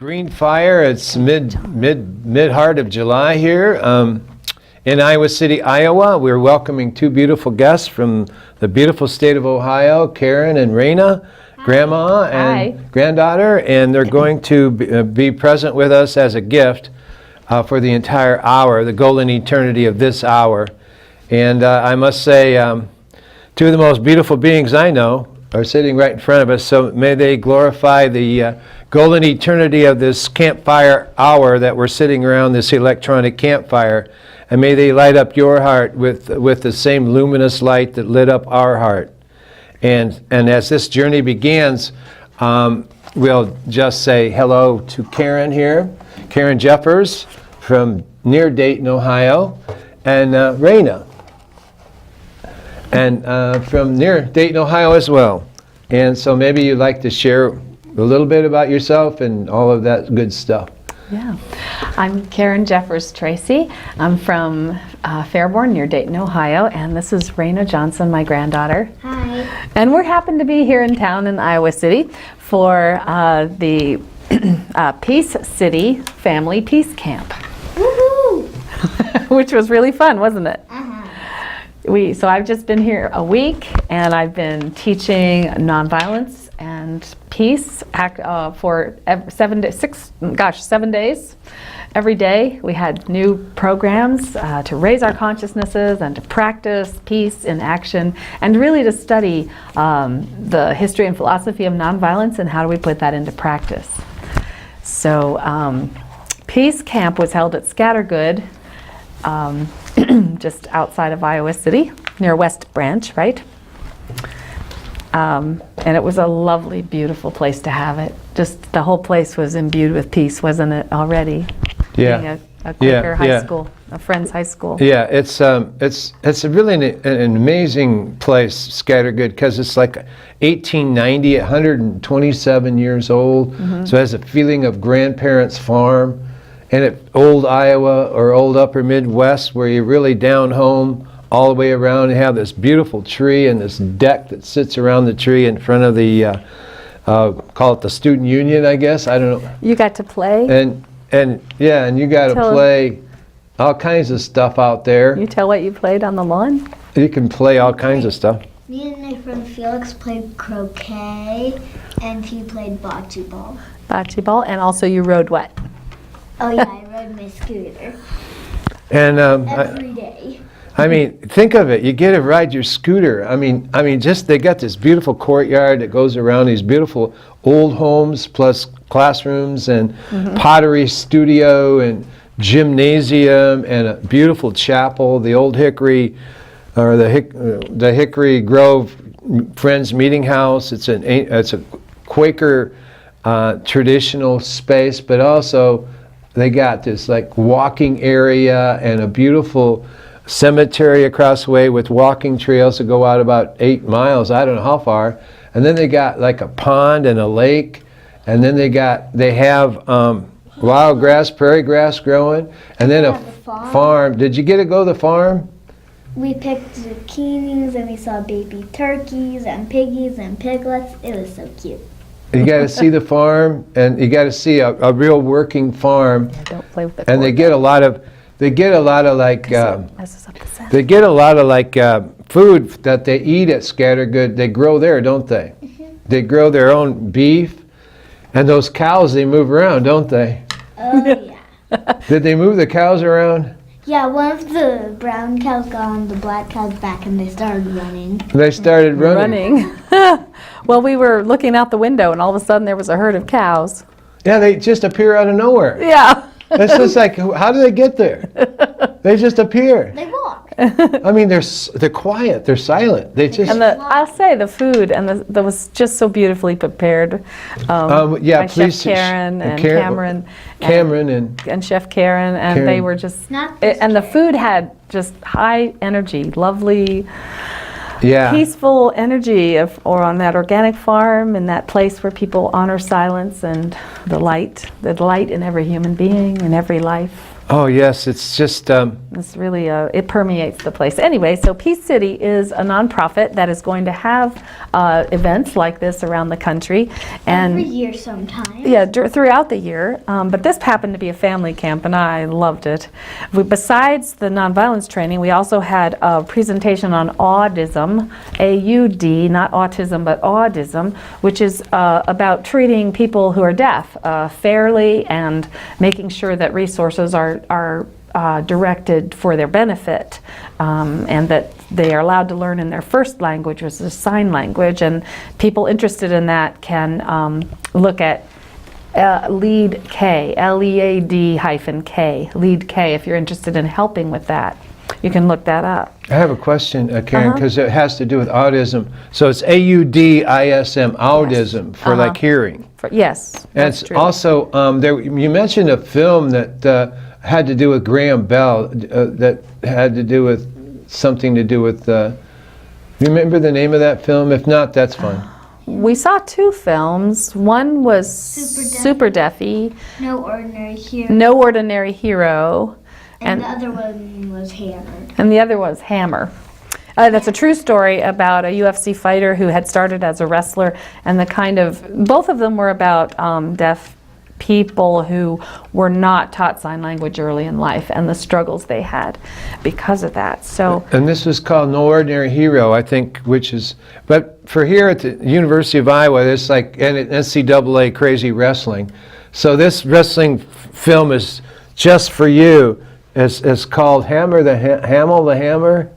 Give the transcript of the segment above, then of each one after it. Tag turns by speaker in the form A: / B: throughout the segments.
A: GreenFire. It's mid heart of July here in Iowa City, Iowa. We're welcoming two beautiful guests from the beautiful state of Ohio, Karen and Raina, Grandma and Granddaughter, and they're going to be present with us as a gift for the entire hour, the golden eternity of this hour. And I must say, two of the most beautiful beings I know are sitting right in front of us, so may they glorify the golden eternity of this campfire hour that we're sitting around this electronic campfire, and may they light up your heart with the same luminous light that lit up our heart. And as this journey begins, we'll just say hello to Karen here, Karen Jeffers from near Dayton, Ohio, and Raina, and from near Dayton, Ohio as well. And so maybe you'd like to share a little bit about yourself and all of that good stuff.
B: Yeah, I'm Karen Jeffers Tracy. I'm from Fairborn near Dayton, Ohio, and this is Raina Johnson, my granddaughter.
C: Hi.
B: And we happen to be here in town in Iowa City for the Peace City Family Peace Camp.
C: Woohoo!
B: Which was really fun, wasn't it?
C: Uh-huh.
B: So I've just been here a week, and I've been teaching nonviolence and peace for 7 days. Every day we had new programs to raise our consciousnesses and to practice peace in action, and really to study the history and philosophy of nonviolence and how do we put that into practice. So Peace Camp was held at Scattergood, just outside of Iowa City, near West Branch, right? And it was a lovely, beautiful place to have it. Just the whole place was imbued with peace, wasn't it, already?
A: Yeah.
B: Being a Quaker high school, a Friends high school.
A: Yeah, it's a really an amazing place, Scattergood, because it's like 1890, 127 years old. Mm-hmm. So it has a feeling of grandparents' farm. And at old Iowa or old upper Midwest, where you're really down home all the way around, you have this beautiful tree and this deck that sits around the tree in front of the, call it the student union, I guess. I don't know.
B: You got to play?
A: And you got to play all kinds of stuff out there.
B: You tell what you played on the lawn?
A: You can play all kinds of stuff.
C: Me and my friend Felix played croquet, and he played bocce ball.
B: Bocce ball, and also you rode what?
C: Oh yeah, I rode my scooter.
A: And
C: every day.
A: I mean, think of it. You get to ride your scooter. I mean, just they got this beautiful courtyard that goes around these beautiful old homes, plus classrooms and pottery studio and gymnasium and a beautiful chapel. The old Hickory, or the Hickory Grove Friends Meeting House. It's a Quaker traditional space, but also they got this like walking area and a beautiful cemetery across the way with walking trails that go out about 8 miles. I don't know how far. And then they got like a pond and a lake. And then they have wild grass, prairie grass growing. And then a farm. Did you get to go to the farm?
C: We picked zucchinis and we saw baby turkeys and piggies and piglets. It was so cute.
A: You got to see the farm, and you got to see a real working farm.
B: Yeah, don't play with the
A: and they get a lot of like food that they eat at Scattergood. They grow there, don't they? Mm-hmm. They grow their own beef, and those cows, they move around, don't they?
C: Oh yeah.
A: Did they move the cows around?
C: Yeah, one of the brown cows got on the black cow's back and they started running.
A: They started running.
B: Well, we were looking out the window and all of a sudden there was a herd of cows.
A: Yeah, they just appear out of nowhere.
B: Yeah.
A: It's just like, how do they get there? They just appear.
C: They walk.
A: I mean, they're quiet. They're silent. They just.
B: And I'll say the food that was just so beautifully prepared.
A: Yeah,
B: by
A: please.
B: Chef Karen and Cameron and Chef Karen, and they were just. And the food had just high energy, lovely.
A: Yeah.
B: Peaceful energy or on that organic farm, in that place where people honor silence and the light in every human being, in every life.
A: Oh, yes, it's just,
B: It's really, it permeates the place. Anyway, so Peace City is a nonprofit that is going to have events like this around the country. And
C: Every year sometimes.
B: yeah, throughout the year. But this happened to be a family camp, and I loved it. Besides the nonviolence training, we also had a presentation on autism, AUD, not autism, but autism, which is about treating people who are deaf fairly and making sure that resources are directed for their benefit, and that they are allowed to learn in their first language, which is sign language. And people interested in that can look at LEAD K, LEAD-K, LEAD K, if you're interested in helping with that. You can look that up.
A: I have a question, Karen, because it has to do with autism. So it's AUDISM, autism, for like hearing.
B: Yes,
A: And
B: that's
A: it's
B: true.
A: also, you mentioned a film that had to do with Graham Bell, that had to do with something to do with, remember the name of that film? If not, that's fine.
B: We saw two films. One was
C: Super
B: Deafy,
C: No Ordinary Hero.
B: No Ordinary Hero,
C: And the other one was Hammer.
B: and the other was Hammer. That's a true story about a UFC fighter who had started as a wrestler, and both of them were about deaf people who were not taught sign language early in life and the struggles they had because of that. So,
A: And this was called No Ordinary Hero, I think, but for here at the University of Iowa, it's like NCAA crazy wrestling. So this wrestling film is just for you. It's called Hammer, the Hammer?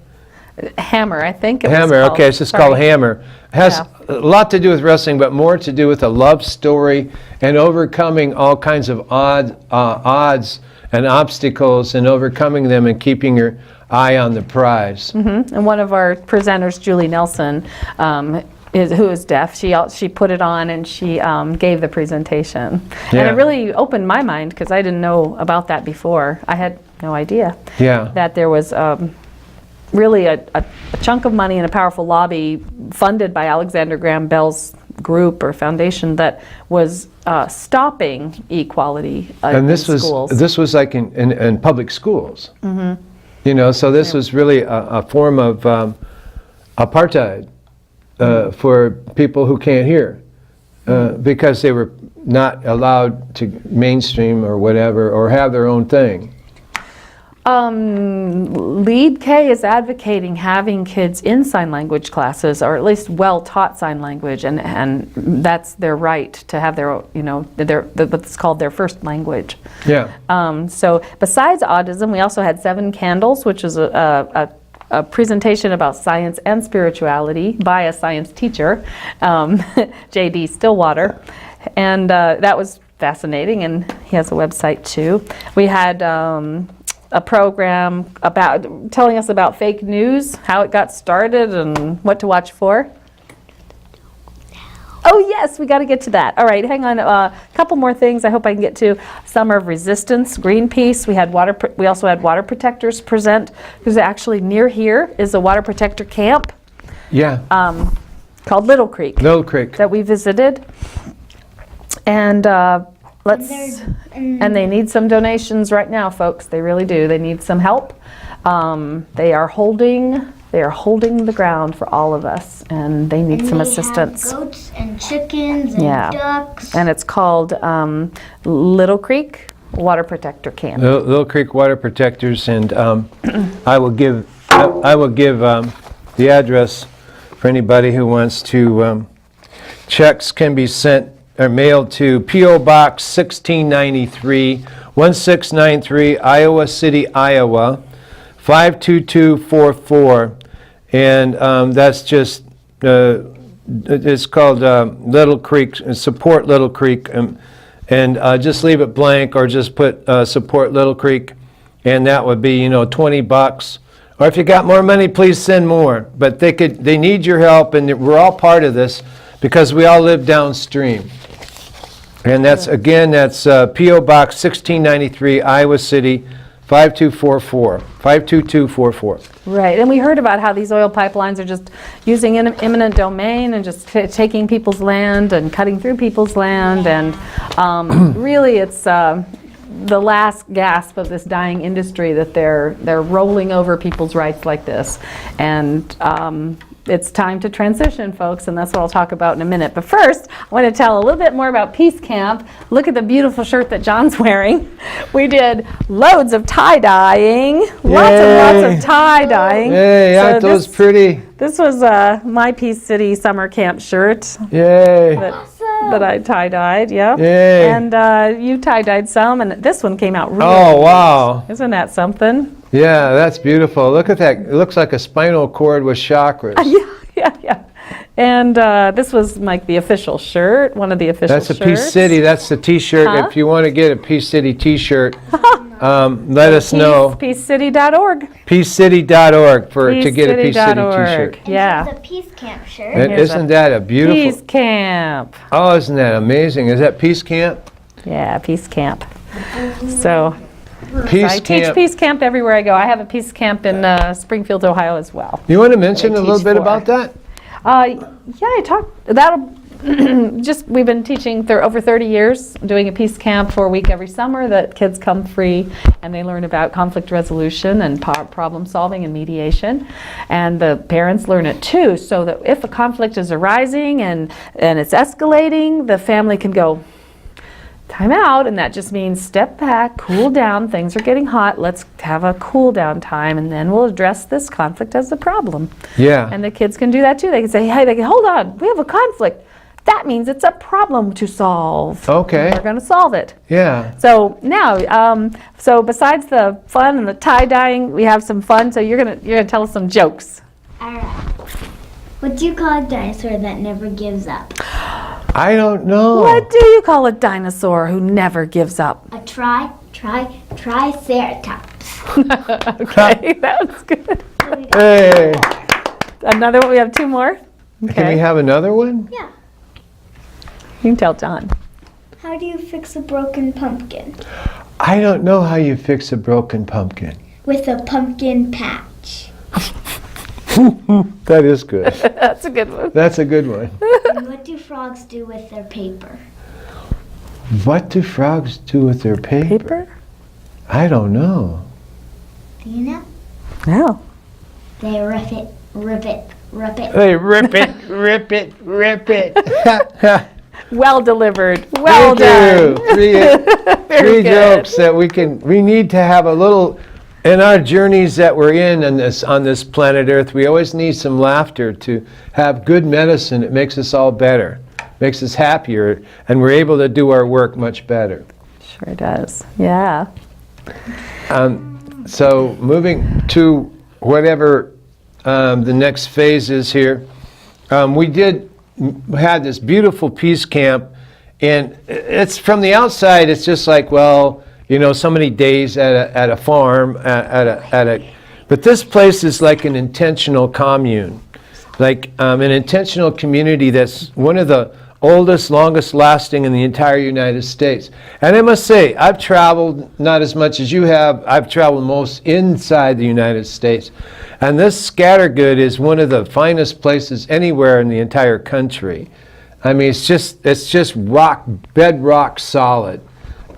B: Hammer, I think it was
A: Hammer,
B: called.
A: okay, it's just
B: Sorry.
A: called Hammer. It has a lot to do with wrestling, but more to do with a love story and overcoming all kinds of odds and obstacles and overcoming them and keeping your eye on the prize.
B: And one of our presenters, Julie Nelson, who is deaf, she put it on and she gave the presentation. And
A: Yeah.
B: it really opened my mind because I didn't know about that before. I had no idea
A: Yeah.
B: that there was really a chunk of money and a powerful lobby funded by Alexander Graham Bell's group or foundation that was stopping equality
A: And
B: in schools.
A: this was like in public schools. You know, so this was really a form of apartheid for people who can't hear, because they were not allowed to mainstream or whatever or have their own thing.
B: LEAD K is advocating having kids in sign language classes, or at least well-taught sign language, and that's their right to have their, what's called their first language.
A: Yeah.
B: So besides autism, we also had 7 Candles, which is a presentation about science and spirituality by a science teacher, J.D. Stillwater, and that was fascinating, and he has a website too. We had a program about telling us about fake news, how it got started, and what to watch for. Oh yes, we got to get to that. All right, hang on. A couple more things I hope I can get to. Summer of Resistance, Greenpeace. We also had water protectors present, because actually near here is a water protector camp
A: Yeah.
B: called Little Creek
A: Little Creek.
B: that we visited. And and they need some donations right now, folks. They really do. They need some help. They are holding the ground for all of us, and they need some assistance.
C: Have goats and chickens and
B: Yeah.
C: ducks.
B: And it's called Little Creek Water Protector Camp.
A: Little Creek Water Protectors, and I will give the address for anybody who wants to. Checks can be sent or mailed to P.O. Box 1693, 1693, Iowa City, Iowa, 52244, and that's just it's called Little Creek, support Little Creek, and just leave it blank or just put support Little Creek, and that would be $20. Or if you got more money, please send more. But they need your help, and we're all part of this because we all live downstream. And that's P.O. Box 1693, Iowa City, 52244.
B: Right, and we heard about how these oil pipelines are just using eminent domain and just taking people's land and cutting through people's land, and really it's the last gasp of this dying industry that they're rolling over people's rights like this. And it's time to transition, folks, and that's what I'll talk about in a minute. But first, I want to tell a little bit more about Peace Camp. Look at the beautiful shirt that John's wearing. We did loads of tie-dyeing, lots and lots of tie-dyeing.
A: Yay, aren't those pretty?
B: This was my Peace City summer camp shirt.
A: Yay.
B: That I tie-dyed, yeah.
A: Yay.
B: And you tie-dyed some, and this one came out really
A: Oh,
B: nice.
A: wow.
B: Isn't that something?
A: Yeah, that's beautiful. Look at that. It looks like a spinal cord with chakras.
B: Yeah. And this was like the official shirt, one of the official
A: That's a
B: shirts.
A: Peace City. That's the T-shirt.
B: Huh?
A: If you want to get a Peace City T-shirt, let us know.
B: PeaceCity.org.
A: PeaceCity.org to get a Peace City T-shirt.
B: Yeah.
C: It's a Peace Camp shirt.
A: And
B: Here's
A: isn't
B: a
A: that a beautiful?
B: Peace Camp.
A: Oh, isn't that amazing? Is that Peace Camp?
B: Yeah, Peace Camp. So
A: Peace
B: I teach
A: Camp.
B: Peace Camp everywhere I go. I have a Peace Camp in Springfield, Ohio as well.
A: You want to mention
B: I
A: a little
B: teach
A: bit
B: for.
A: about that?
B: Yeah, I talked, we've been teaching over 30 years, doing a peace camp for a week every summer that kids come free and they learn about conflict resolution and problem solving and mediation. And the parents learn it too, so that if a conflict is arising and it's escalating, the family can go, time out, and that just means step back, cool down, things are getting hot, let's have a cool down time, and then we'll address this conflict as a problem.
A: Yeah.
B: And the kids can do that too. They can say, hey, hold on, we have a conflict. That means it's a problem to solve.
A: Okay.
B: We're going to solve it.
A: Yeah.
B: So now, so besides the fun and the tie-dyeing, we have some fun. So you're gonna tell us some jokes.
C: All right. What do you call a dinosaur that never gives up?
A: I don't know.
B: What do you call a dinosaur who never gives up?
C: A triceratops.
B: Okay, that was good.
A: Hey.
B: Another one. We have two more.
A: Can we have another one?
C: Yeah.
B: You can tell John.
C: How do you fix a broken pumpkin?
A: I don't know how you fix a broken pumpkin.
C: With a pumpkin patch.
A: That is good.
B: That's a good one.
A: That's a good one.
C: And what do frogs do with their paper?
A: What do frogs do with their paper?
B: Paper?
A: I don't know.
C: Do you know?
B: No.
C: They rip it, rip it, rip it.
A: They rip it, rip it, rip it.
B: Well delivered. Well
A: Thank
B: done.
A: you. Three
B: good.
A: jokes that we need to have a little, in our journeys that we're in on this planet Earth, we always need some laughter to have good medicine. It makes us all better, makes us happier, and we're able to do our work much better.
B: Sure does. Yeah.
A: So moving to whatever the next phase is here, we had this beautiful peace camp, and it's from the outside, it's just like, well, you know, so many days at a farm, but this place is like an intentional commune, like an intentional community that's one of the oldest, longest lasting in the entire United States. And I must say, I've traveled, not as much as you have, I've traveled most inside the United States. And this Scattergood is one of the finest places anywhere in the entire country. I mean, it's just bedrock solid.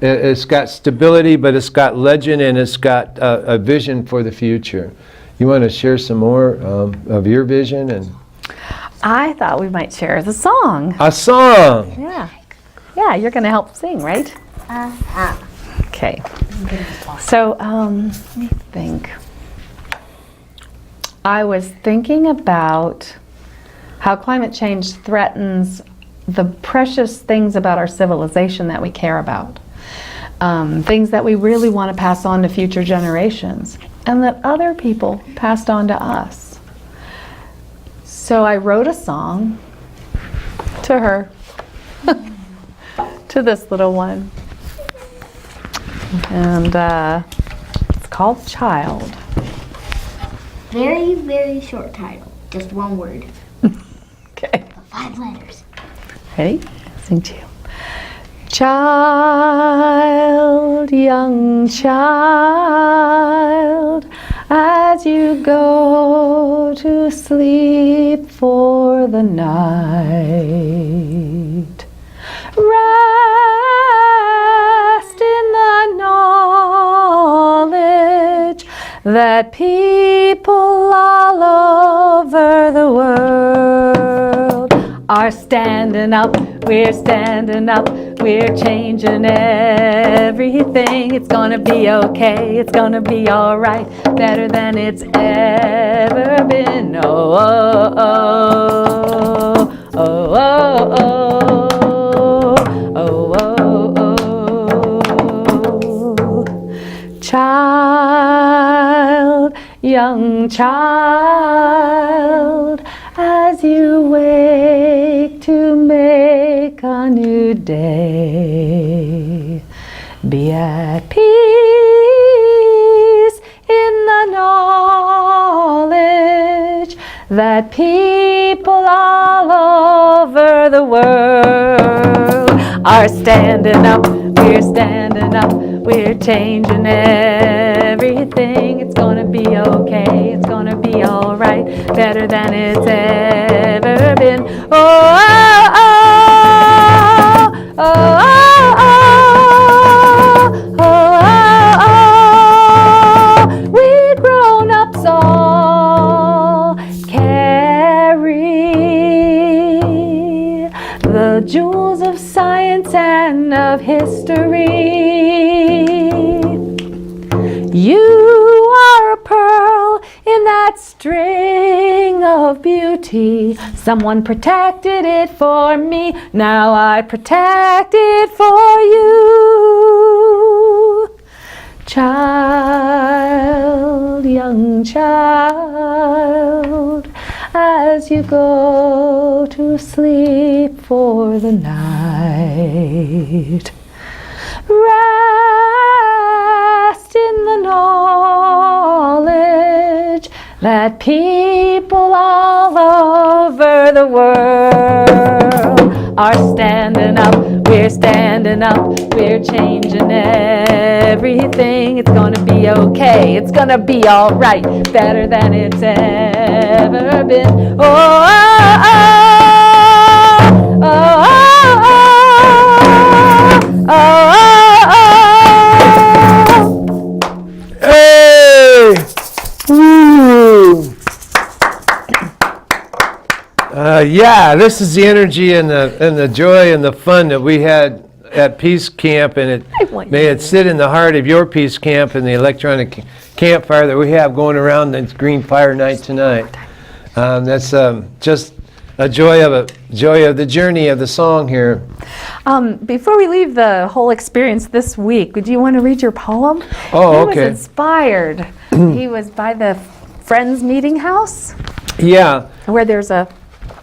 A: It's got stability, but it's got legend, and it's got a vision for the future. You want to share some more of your vision? And
B: I thought we might share the song.
A: a song.
B: Yeah. Yeah, you're going to help sing, right? Okay. So, let me think. I was thinking about how climate change threatens the precious things about our civilization that we care about. Things that we really want to pass on to future generations, and that other people passed on to us. So I wrote a song to her, to this little one. And it's called Child.
C: Very, very short title. Just one word.
B: Okay.
C: 5 letters.
B: Ready? Sing to you. Child, young child, as you go to sleep for the night, rest in the that people all over the world are standing up. We're standing up. We're changing everything. It's gonna be okay. It's gonna be all right. Better than it's ever been. Oh, oh, oh, oh, oh, oh, oh, oh, oh. Child, young child, as you wake to make a new day, be at peace in the knowledge that people all over the world are standing up. We're standing up. We're changing everything. It's gonna be okay. It's gonna be all right. Better than it's ever been. Oh, oh, oh, oh, oh, oh, oh, oh. We grown-ups all carry the jewels of science and of history. You are a pearl in that string of beauty. Someone protected it for me. Now I protect it for you. Child, young child, as you go to sleep for the night, rest in the knowledge that people all over the world are standing up. We're standing up. We're changing everything. It's gonna be okay. It's gonna be all right. Better than it's ever been. Oh, oh, oh, oh, oh, oh, oh, oh.
A: Hey! Woo! Yeah, this is the energy and the joy and the fun that we had at Peace Camp, and may it sit in the heart of your Peace Camp and the electronic campfire that we have going around this GreenFire night tonight. That's just a joy of the journey of the song here.
B: Before we leave the whole experience this week, would you want to read your poem?
A: Oh,
B: He
A: okay.
B: was inspired. He was by the Friends Meeting House,
A: Yeah,
B: where there's a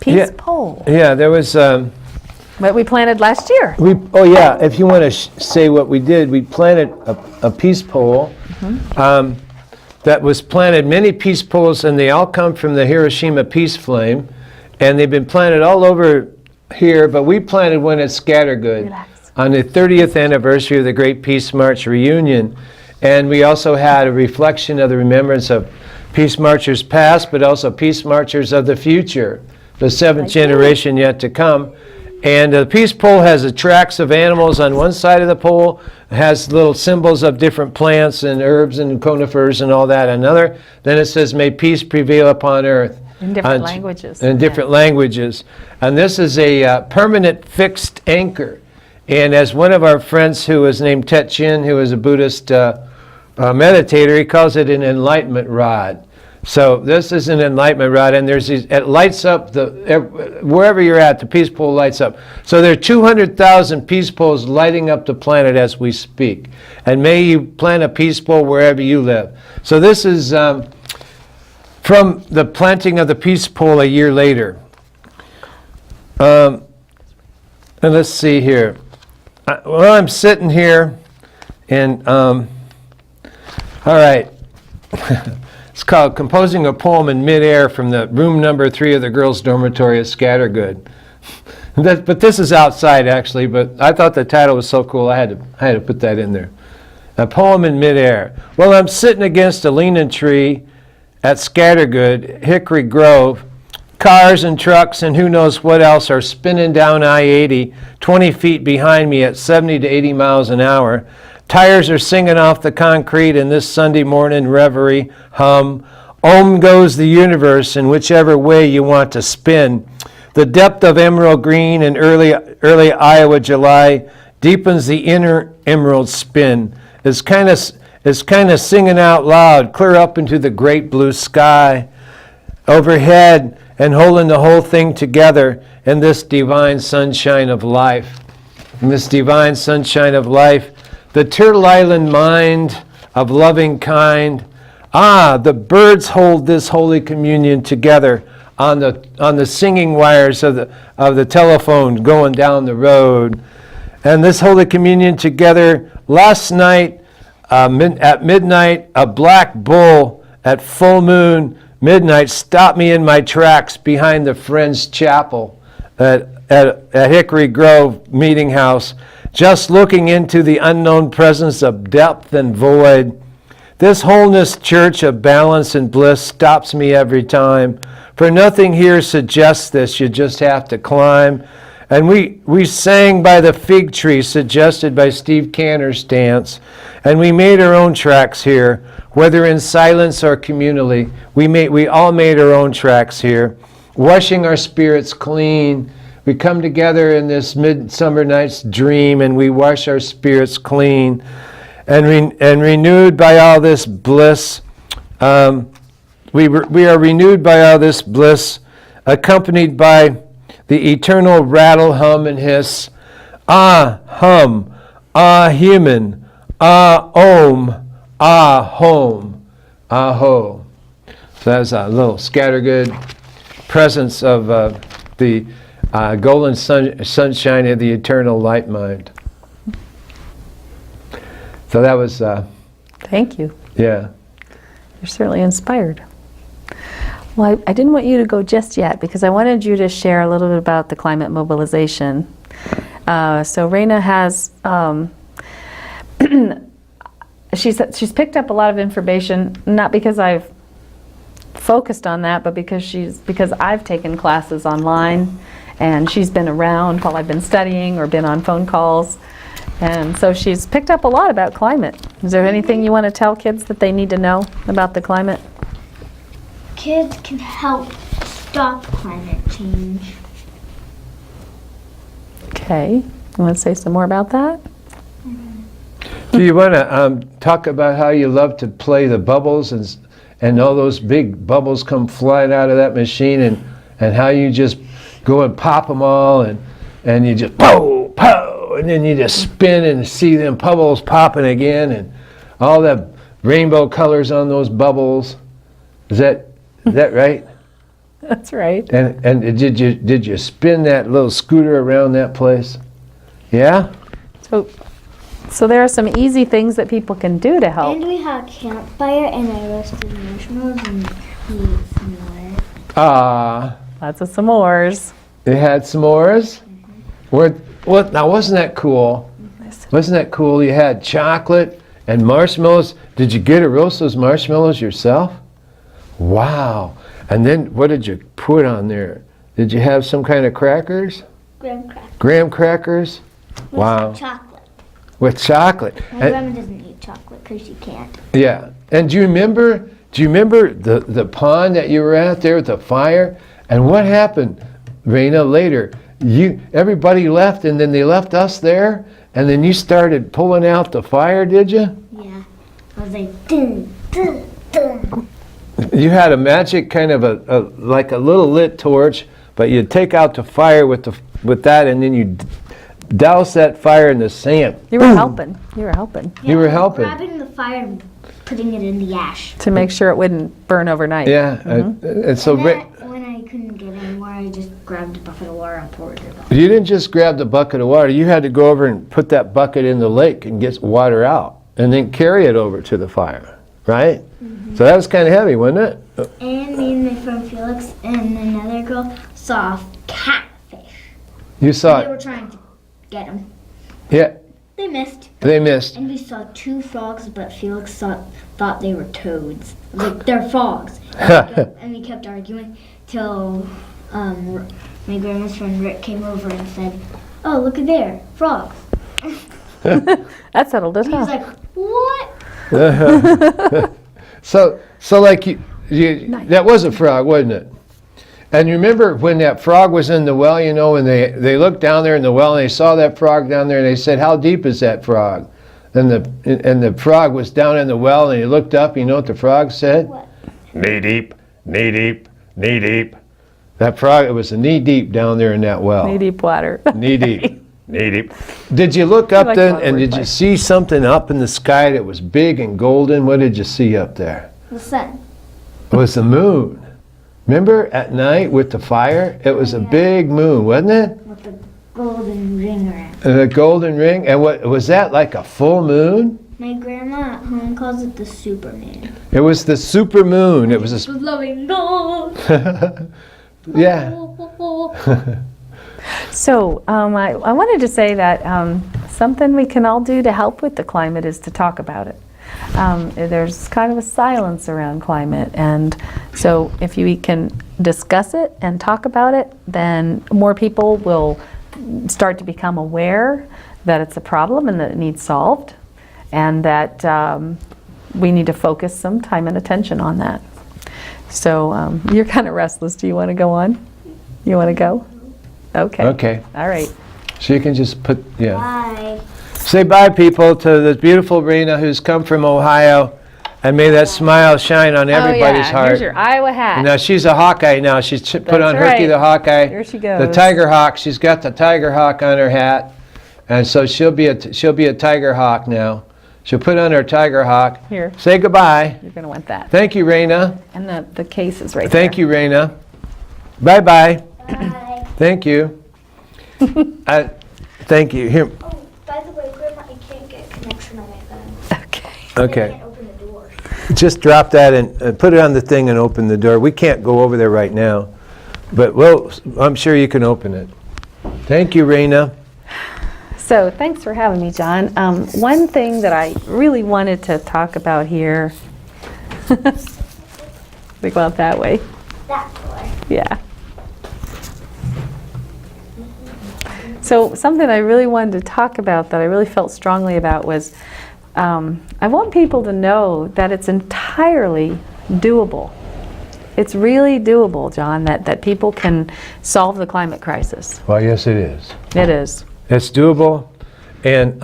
B: peace
A: Yeah.
B: pole
A: yeah. There was.
B: that we planted last year.
A: If you want to say what we did, we planted a peace pole that was planted, many peace poles, and they all come from the Hiroshima Peace Flame, and they've been planted all over here, but we planted one at Scattergood on the 30th anniversary of the Great Peace March reunion, and we also had a reflection of the remembrance of peace marchers past, but also peace marchers of the future, the seventh generation yet to come. And the peace pole has the tracks of animals on one side of the pole. It has little symbols of different plants and herbs and conifers and all that. Another, then it says, "May peace prevail upon earth."
B: In different languages.
A: In different languages. And this is a permanent fixed anchor. And as one of our friends who was named Tet Chin, who is a Buddhist meditator, he calls it an enlightenment rod. So this is an enlightenment rod, and there's these, it lights up wherever you're at, the peace pole lights up. So there are 200,000 peace poles lighting up the planet as we speak. And may you plant a peace pole wherever you live. So this is from the planting of the peace pole a year later. And let's see here. Well, I'm sitting here, and all right. It's called Composing a Poem in Midair from the room number 3 of the girls' dormitory at Scattergood. But this is outside, actually, but I thought the title was so cool I had to put that in there. A poem in midair. Well, I'm sitting against a leaning tree at Scattergood, Hickory Grove. Cars and trucks and who knows what else are spinning down I-80, 20 feet behind me at 70 to 80 miles an hour. tires are singing off the concrete in this Sunday morning reverie hum. Om goes the universe in whichever way you want to spin. The depth of emerald green in early Iowa July deepens the inner emerald spin. It's kind of singing out loud, clear up into the great blue sky overhead and holding the whole thing together in this divine sunshine of life. In this divine sunshine of life, the Turtle Island mind of loving kind. The birds hold this Holy Communion together on the singing wires of the telephone going down the road. And this Holy Communion together last night at midnight, a black bull at full moon midnight stopped me in my tracks behind the Friends Chapel at Hickory Grove Meeting House, just looking into the unknown presence of depth and void. This wholeness church of balance and bliss stops me every time, for nothing here suggests this. You just have to climb. And we sang by the fig tree suggested by Steve Canner's dance, and we made our own tracks here, whether in silence or communally. We all made our own tracks here, washing our spirits clean. We come together in this midsummer night's dream, and we wash our spirits clean, and renewed by all this bliss. We are renewed by all this bliss, accompanied by the eternal rattle, hum, and hiss. Ah, hum. Ah, human. Ah, om. Ah, home. Ah, ho. So that's a little scattergood presence of the golden sunshine of the eternal light mind. So that was...
B: Thank you.
A: Yeah.
B: You're certainly inspired. Well, I didn't want you to go just yet because I wanted you to share a little bit about the climate mobilization. So Raina has, she's picked up a lot of information, not because I've focused on that, but because I've taken classes online, and she's been around while I've been studying or been on phone calls. And so she's picked up a lot about climate. Is there anything you want to tell kids that they need to know about the climate?
C: Kids can help stop climate change.
B: Okay. You want to say some more about that?
A: Do you want to talk about how you love to play the bubbles and all those big bubbles come flying out of that machine, and how you just go and pop them all, and you just pow, pow, and then you just spin and see them bubbles popping again, and all the rainbow colors on those bubbles? Is that right?
B: That's right.
A: And did you spin that little scooter around that place? Yeah?
B: So there are some easy things that people can do to help.
C: And we had a campfire, and I roasted marshmallows, and we ate some more.
B: Lots of s'mores.
A: They had s'mores? What? Now, wasn't that cool? Wasn't that cool? You had chocolate and marshmallows. Did you get to roast those marshmallows yourself? Wow. And then what did you put on there? Did you have some kind of crackers?
C: Graham crackers.
A: Graham crackers? Wow.
C: With chocolate.
A: With chocolate.
C: My grandma doesn't eat chocolate because she can't.
A: Yeah. And do you remember the pond that you were at there with the fire? And what happened, Raina, later? Everybody left, and then they left us there, and then you started pulling out the fire, did you?
C: Yeah. I was like, dun, dun, dun.
A: You had a magic kind of like a little lit torch, but you'd take out the fire with that, and then you douse that fire in the sand.
B: You were helping. You were helping.
C: Yeah,
A: You were helping.
C: Grabbing the fire and putting it in the ash.
B: To make sure it wouldn't burn overnight.
A: Yeah. And so
C: And then, when I couldn't get any more, I just grabbed a bucket of water and poured it on.
A: you didn't just grab the bucket of water. You had to go over and put that bucket in the lake and get water out, and then carry it over to the fire, right? Mm-hmm. So that was kind of heavy, wasn't it?
C: And me and my friend Felix and another girl saw a catfish.
A: You saw
C: They
A: it.
C: were trying to get them.
A: Yeah,
C: They missed.
A: they missed.
C: And we saw 2 frogs, but Felix thought they were toads. Like, they're frogs. And we kept arguing till my grandma's friend Rick came over and said, "Oh, look at there, frogs."
B: That settled it,
C: He was
B: huh?
C: like, what?
A: So like that was a frog, wasn't it? And you remember when that frog was in the well, you know, when they looked down there in the well and they saw that frog down there and they said, how deep is that frog? And the frog was down in the well and he looked up, you know what the frog said?
C: What?
A: Knee deep, knee deep, knee deep. That frog, it was knee deep down there in that well.
B: Knee deep water.
A: Knee deep, knee deep. Did you look up
B: like
A: then
B: that
A: and did you
B: wordplay.
A: see something up in the sky that was big and golden? What did you see up there?
C: The sun.
A: It was the moon. Remember at night with the fire? It was a big moon, wasn't it?
C: With the golden ring around.
A: And a golden ring. And what was that, like a full moon?
C: My grandma at home calls it the Superman.
A: It was the super moon. It was a
C: Loving God.
A: yeah.
B: So I wanted to say that something we can all do to help with the climate is to talk about it. There's kind of a silence around climate, and so if we can discuss it and talk about it, then more people will start to become aware that it's a problem and that it needs solved, and that we need to focus some time and attention on that. So you're kind of restless. Do you want to go on? You want to go? Okay.
A: Okay.
B: All right.
A: So you can just put, yeah.
C: Bye.
A: Say bye, people, to the beautiful Rena who's come from Ohio, and may that smile shine on everybody's heart.
B: Here's your Iowa hat.
A: Now she's a Hawkeye now. She's put
B: That's
A: on Herky
B: right.
A: the Hawkeye.
B: Here she
A: The
B: goes.
A: Tiger Hawk. She's got the Tiger Hawk on her hat, and so she'll be a Tiger Hawk now. She'll put on her Tiger Hawk.
B: Here.
A: Say goodbye.
B: You're going to want that.
A: Thank you, Rena.
B: And the case is right
A: Thank
B: there.
A: you, Rena. Bye bye.
C: Bye.
A: Thank you. Thank you. Here.
C: Oh, by the way, Grandma, I can't get connection on my phone.
B: Okay.
C: I
A: Okay.
C: can't open the door.
A: Just drop that and put it on the thing and open the door. We can't go over there right now, but I'm sure you can open it. Thank you, Rena.
B: So thanks for having me, John. One thing that I really wanted to talk about here, we go out that way.
C: That door.
B: Yeah. So something I really wanted to talk about that I really felt strongly about was I want people to know that it's entirely doable. It's really doable, John, that people can solve the climate crisis.
A: Well, yes, it is.
B: It is.
A: It's doable, and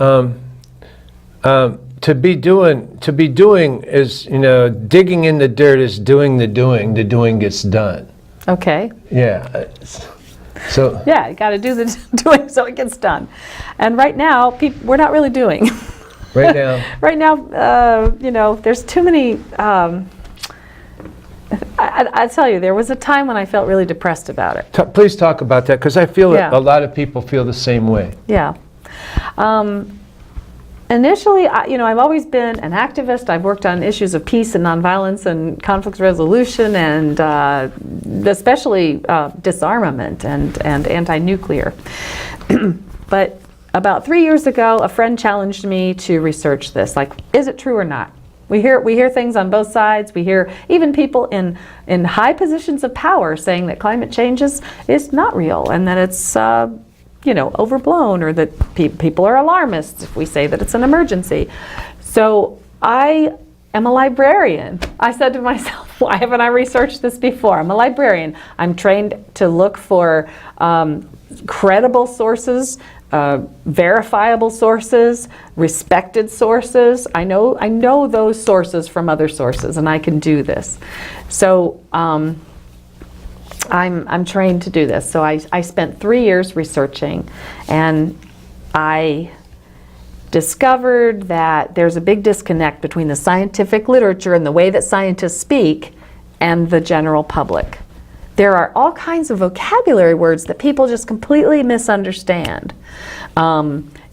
A: to be doing is, you know, digging in the dirt is doing the doing. The doing gets done.
B: Okay.
A: Yeah. So
B: Yeah, you got to do the doing so it gets done. And right now, we're not really doing.
A: right now,
B: Right now, you know, there's too many. I tell you, there was a time when I felt really depressed about it.
A: please talk about that, because I feel that
B: Yeah.
A: a lot of people feel the same way.
B: Yeah. Initially, you know, I've always been an activist. I've worked on issues of peace and nonviolence and conflict resolution, and especially disarmament and anti-nuclear. But about 3 years ago, a friend challenged me to research this. Like, is it true or not? We hear things on both sides. We hear even people in high positions of power saying that climate change is not real and that it's you know, overblown, or that people are alarmists if we say that it's an emergency. So I am a librarian. I said to myself, why haven't I researched this before? I'm a librarian. I'm trained to look for credible sources, verifiable sources, respected sources. I know those sources from other sources, and I can do this. So I'm trained to do this. So I spent 3 years researching, and I discovered that there's a big disconnect between the scientific literature and the way that scientists speak and the general public. There are all kinds of vocabulary words that people just completely misunderstand.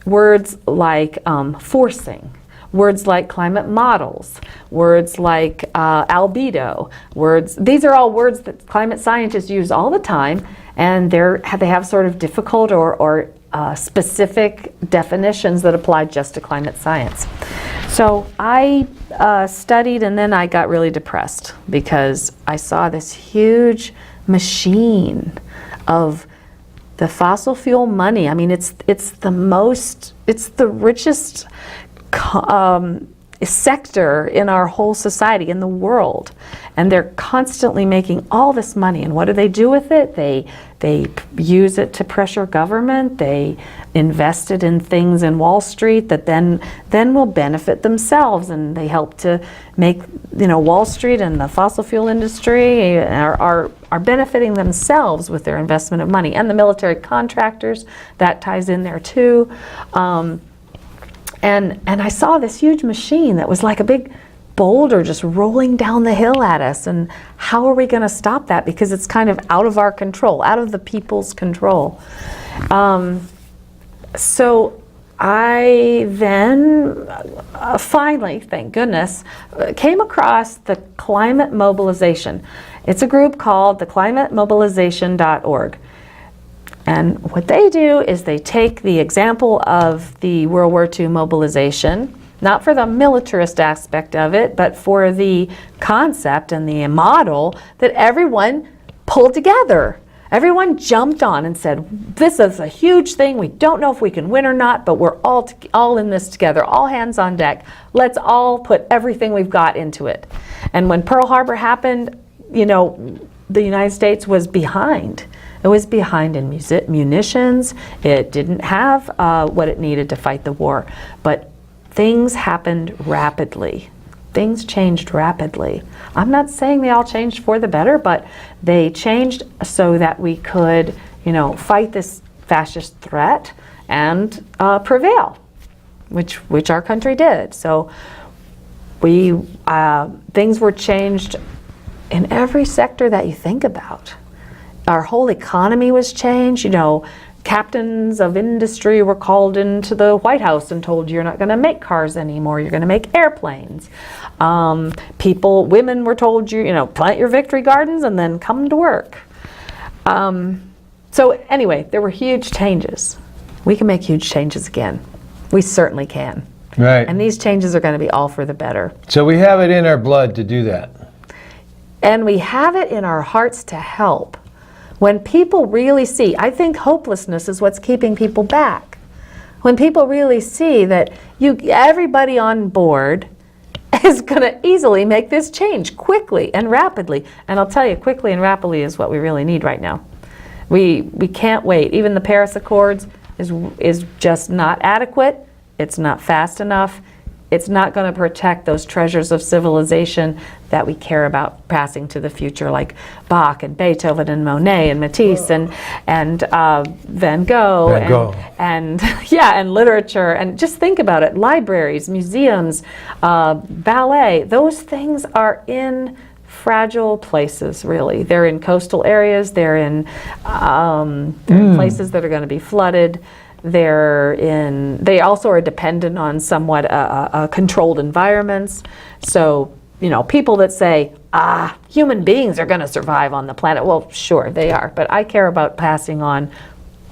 B: Words like forcing, words like climate models, words like albedo, these are all words that climate scientists use all the time, and they have sort of difficult or specific definitions that apply just to climate science. So I studied, and then I got really depressed because I saw this huge machine of the fossil fuel money. I mean, it's the richest sector in our whole society, in the world, and they're constantly making all this money. And what do they do with it? They use it to pressure government. They invest it in things in Wall Street that then will benefit themselves, and they help to make, Wall Street and the fossil fuel industry are benefiting themselves with their investment of money, and the military contractors, that ties in there too. And I saw this huge machine that was like a big boulder just rolling down the hill at us. And how are we going to stop that? Because it's kind of out of our control, out of the people's control. So I then finally, thank goodness, came across the Climate Mobilization. It's a group called the climatemobilization.org. And what they do is they take the example of the World War II mobilization, not for the militarist aspect of it, but for the concept and the model that everyone pulled together. Everyone jumped on and said, this is a huge thing. We don't know if we can win or not, but we're all in this together, all hands on deck. Let's all put everything we've got into it. And when Pearl Harbor happened, the United States was behind. It was behind in munitions. It didn't have what it needed to fight the war. But things happened rapidly. Things changed rapidly. I'm not saying they all changed for the better, but they changed so that we could, fight this fascist threat and prevail, which our country did. So things were changed in every sector that you think about. Our whole economy was changed. Captains of industry were called into the White House and told you're not going to make cars anymore. You're going to make airplanes. Women were told plant your victory gardens and then come to work. So anyway, there were huge changes. We can make huge changes again. We certainly can.
A: Right.
B: And these changes are going to be all for the better.
A: So we have it in our blood to do that.
B: And we have it in our hearts to help. When people really see, I think hopelessness is what's keeping people back. When people really see that everybody on board is going to easily make this change quickly and rapidly. And I'll tell you, quickly and rapidly is what we really need right now. We can't wait. Even the Paris Accords is just not adequate. It's not fast enough. It's not going to protect those treasures of civilization that we care about passing to the future, like Bach and Beethoven and Monet and Matisse and Van Gogh. And literature. And just think about it: libraries, museums, ballet. Those things are in fragile places. Really, they're in coastal areas. They're in places that are going to be flooded. They also are dependent on somewhat controlled environments. So, people that say, human beings are going to survive on the planet. Well, sure, they are. But I care about passing on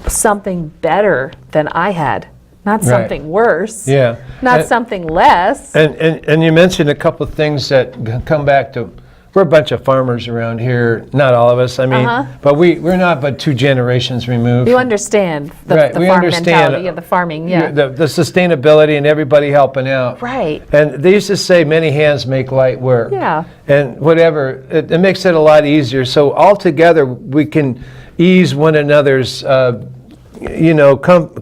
B: something better than I had. Not something worse. Yeah. Not something less.
A: And you mentioned a couple of things that come back to, we're a bunch of farmers around here, not all of us, but we're not but 2 generations removed.
B: You understand the farm mentality of the farming,
A: The sustainability and everybody helping out.
B: Right.
A: And they used to say many hands make light work.
B: Yeah.
A: And whatever, it makes it a lot easier. So all together we can ease one another's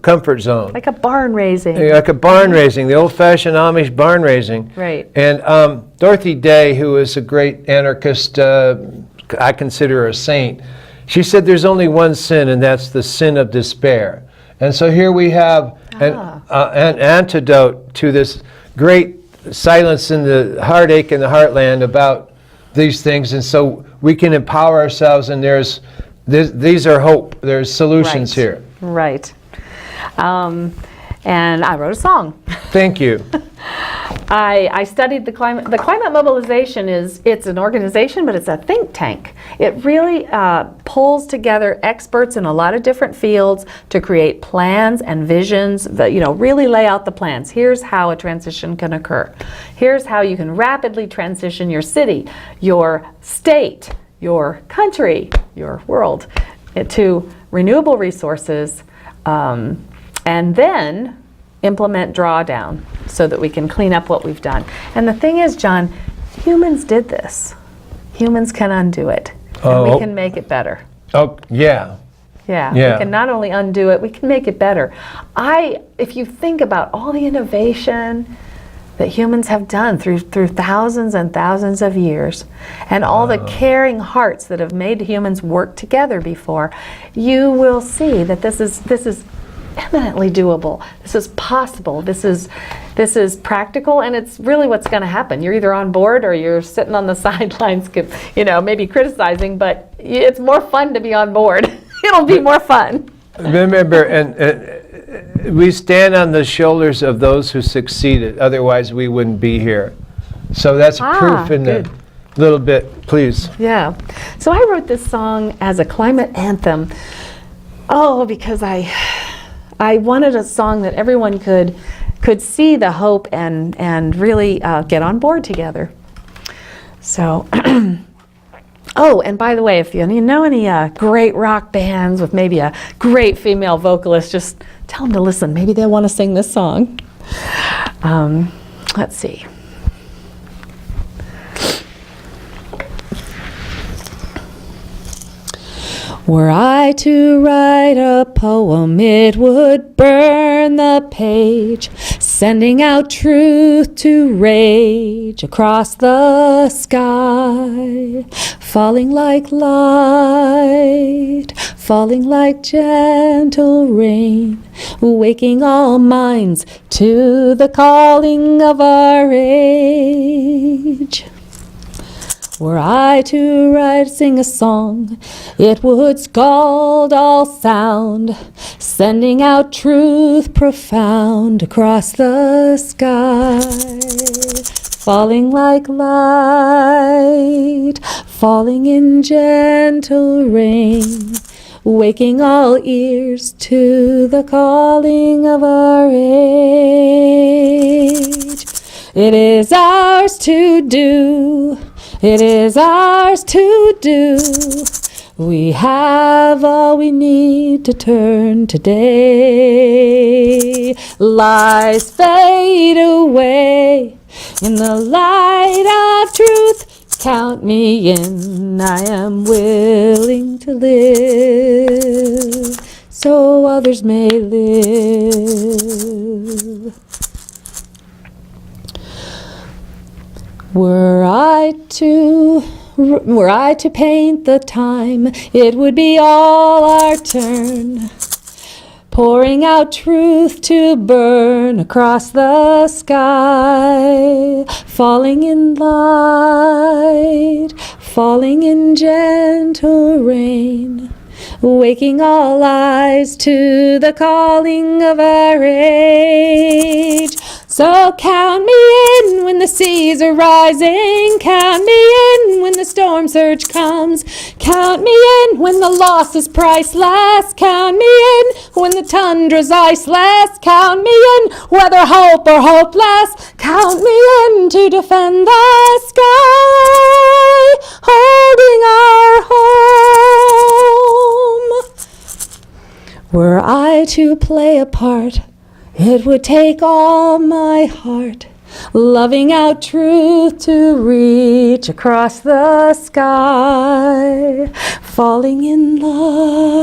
A: comfort zone.
B: Like a barn raising.
A: Like a barn raising, the old-fashioned Amish barn raising.
B: Right.
A: And Dorothy Day, who is a great anarchist, I consider her a saint, she said there's only one sin, and that's the sin of despair. And so here we have an antidote to this great silence in the heartache in the heartland about these things. And so we can empower ourselves, and these are hope. There's solutions here.
B: Right. And I wrote a song.
A: Thank you.
B: I studied the climate. The Climate Mobilization it's an organization, but it's a think tank. It really pulls together experts in a lot of different fields to create plans and visions that, really lay out the plans. Here's how a transition can occur. Here's how you can rapidly transition your city, your state, your country, your world, to renewable resources, and then implement drawdown so that we can clean up what we've done. And the thing is, John, humans did this. Humans can undo it. And we can make it better.
A: Oh, yeah.
B: Yeah,
A: Yeah.
B: we can not only undo it, we can make it better. If you think about all the innovation that humans have done through thousands and thousands of years, and all the caring hearts that have made humans work together before, you will see that this is eminently doable. This is possible. This is practical, and it's really what's going to happen. You're either on board or you're sitting on the sidelines, maybe criticizing, but it's more fun to be on board. It'll be more fun.
A: Remember, and we stand on the shoulders of those who succeeded. Otherwise, we wouldn't be here. So that's proof in
B: good.
A: a little bit, please.
B: Yeah. So I wrote this song as a climate anthem. Oh, because I wanted a song that everyone could see the hope and really get on board together. So, oh, and by the way, if you know any great rock bands with maybe a great female vocalist, just tell them to listen. Maybe they'll want to sing this song. Let's see. Were I to write a poem, it would burn the page, sending out truth to rage across the sky, falling like light, falling like gentle rain, waking all minds to the calling of our age. Were I to sing a song, it would scald all sound, sending out truth profound across the sky, falling like light, falling in gentle rain, waking all ears to the calling of our age. It is ours to do. It is ours to do. We have all we need to turn today. Lies fade away in the light of truth. Count me in, I am willing to live, so others may live. Were I to paint the time, it would be all our turn, pouring out truth to burn across the sky, falling in light, falling in gentle rain, waking all eyes to the calling of our age. So count me in when the seas are rising, count me in when the storm surge comes, count me in when the loss is priceless, count me in when the tundra's iceless, count me in whether hope or hopeless, count me in to defend the sky, holding our home. Were I to play a part, it would take all my heart, loving out truth to reach across the sky, falling in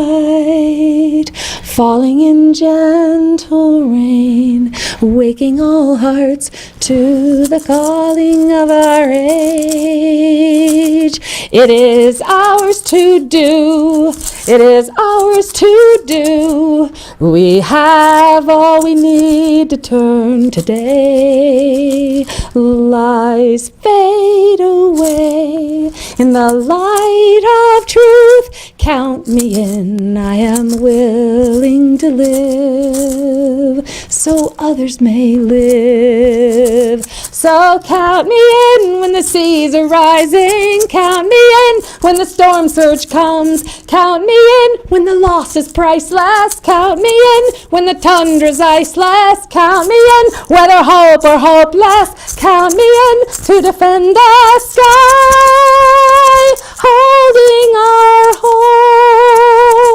B: light, falling in gentle rain, waking all hearts to the calling of our age. It is ours to do. It is ours to do. We have all we need to turn today. Lies fade away in the light of truth. Count me in, I am willing to live, so others may live. So count me in when the seas are rising, count me in when the storm surge comes, count me in when the loss is priceless, count me in when the tundra's iceless, count me in whether hope or hopeless, count me in to defend the sky, holding our home.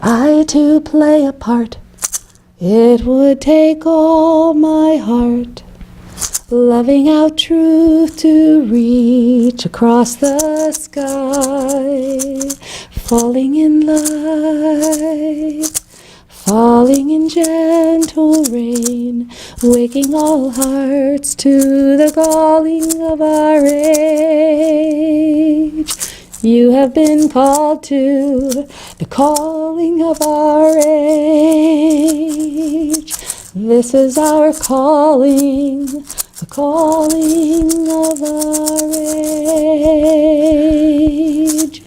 D: I to play a part, it would take all my heart. Loving out truth to reach across the sky. Falling in light, falling in gentle rain, waking all hearts to the calling of our age. You have been called to the calling of our age. This is our calling, the calling of our age.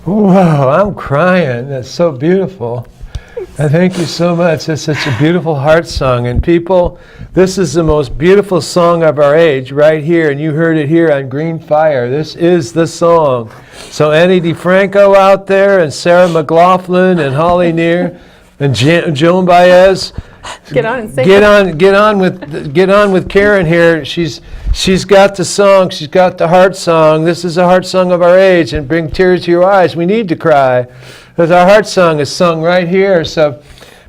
A: Wow, I'm crying. That's so beautiful. And thank you so much. It's such a beautiful heart song. And people, this is the most beautiful song of our age right here. And you heard it here on GreenFire. This is the song. So Annie DeFranco out there, and Sarah McLaughlin, and Holly Neer, and Joan Baez.
B: Get on and sing.
A: Get on with Karen here. She's got the song. She's got the heart song. This is a heart song of our age, and bring tears to your eyes. We need to cry, because our heart song is sung right here. So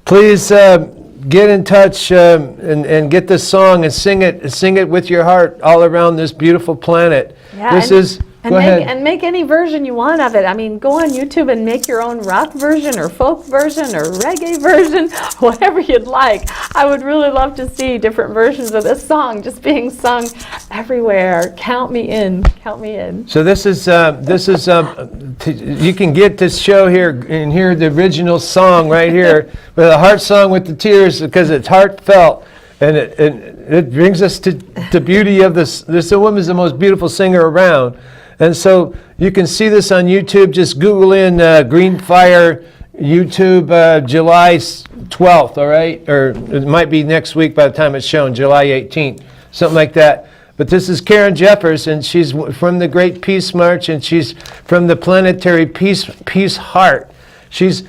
A: please get in touch and get this song and sing it with your heart all around this beautiful planet.
B: Yeah,
A: this is. Go ahead.
B: And make any version you want of it. I mean, go on YouTube and make your own rock version or folk version or reggae version, whatever you'd like. I would really love to see different versions of this song just being sung everywhere. Count me in. Count me in.
A: So this is you can get this show here and hear the original song right here with a heart song with the tears, because it's heartfelt. And it brings us to the beauty of this. This woman is the most beautiful singer around. And so you can see this on YouTube. Just Google in GreenFire YouTube July 12th, all right? Or it might be next week by the time it's shown, July 18th, something like that. But this is Karen Jeffers, and she's from the Great Peace March, and she's from the Planetary Peace Heart. She's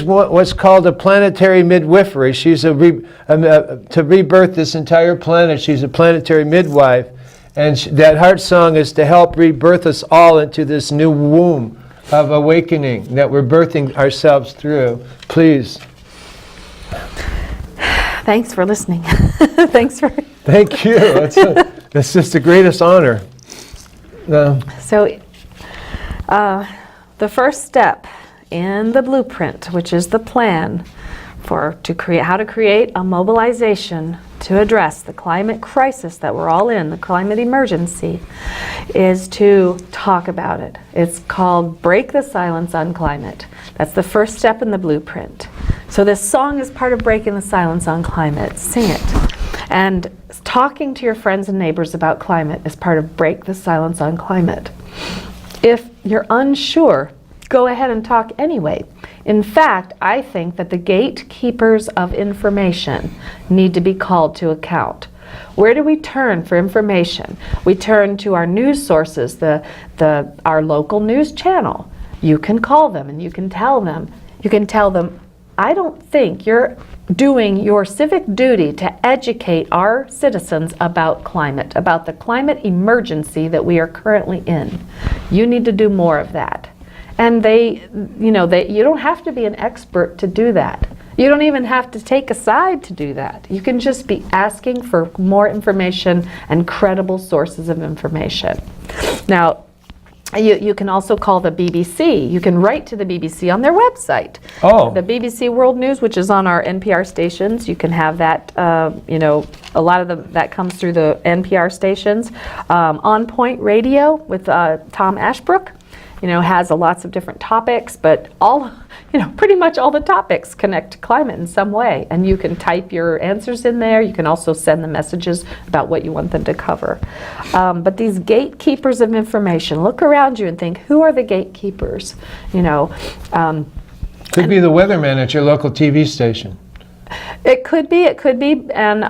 A: what's called a planetary midwifery. She's to rebirth this entire planet. She's a planetary midwife. And that heart song is to help rebirth us all into this new womb of awakening that we're birthing ourselves through. Please.
B: Thanks for listening. Thanks for...
A: Thank you. It's just the greatest honor.
B: So the first step in the blueprint, which is the plan how to create a mobilization to address the climate crisis that we're all in, the climate emergency, is to talk about it. It's called Break the Silence on Climate. That's the first step in the blueprint. So this song is part of breaking the silence on climate. Sing it. And talking to your friends and neighbors about climate is part of Break the Silence on Climate. If you're unsure, go ahead and talk anyway. In fact, I think that the gatekeepers of information need to be called to account. Where do we turn for information? We turn to our news sources, our local news channel. You can call them and you can tell them, I don't think you're doing your civic duty to educate our citizens about climate, about the climate emergency that we are currently in. You need to do more of that. And you don't have to be an expert to do that. You don't even have to take a side to do that. You can just be asking for more information and credible sources of information. Now, you can also call the BBC. You can write to the BBC on their website.
A: Oh.
B: The BBC World News, which is on our NPR stations, you can have that, a lot of that comes through the NPR stations. On Point Radio with Tom Ashbrook. Has lots of different topics, but pretty much all the topics connect to climate in some way. And you can type your answers in there. You can also send the messages about what you want them to cover. But these gatekeepers of information, look around you and think, who are the gatekeepers?
A: Could be the weatherman at your local TV station.
B: It could be, and